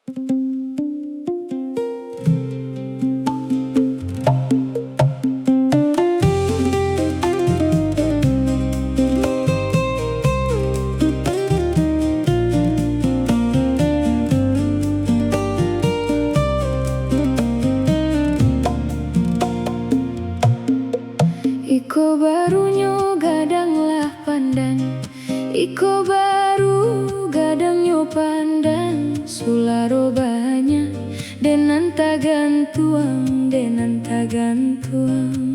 Iko baru nyo gadang lah pandan, iko baru gadang nyo pandan. Sularo banyak denan tagantuang, denan tagantuang.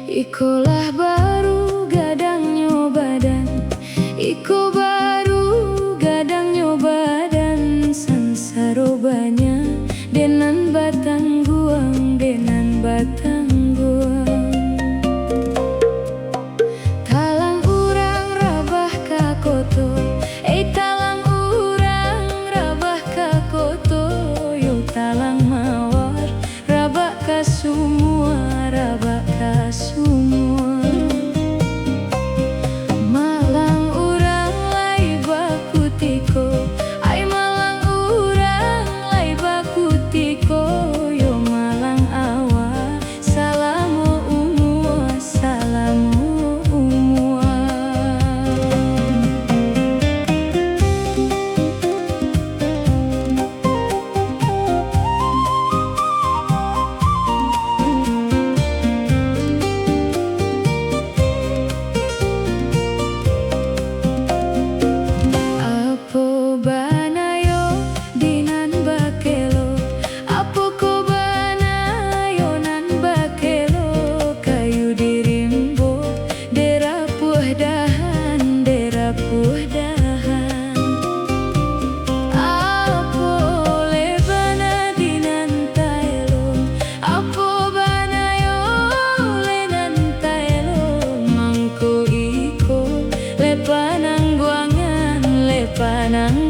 Iko lah baru gadang nyo badan, iko baru gadang nyo badan. Sansaro banyak denan batang guang, denan batang guang. Talang urang rabah ka koto, talang urang rabah ka koto. Yo talang mawar rabah ka semua, rabah ka semua. Malang urang lai baku tiko, ai malang urang lai baku tiko. Yo malang awa salamu umua, salamu umua. Apo banayo dinan bakelo, apo ko banayo nan bakelo. Kayu dirimbo derapuh dahan, derapuh dahan. Apo lebana dinan taelo, apo banayo lenan taelo. Mangko iko lepanang guangan, lepanang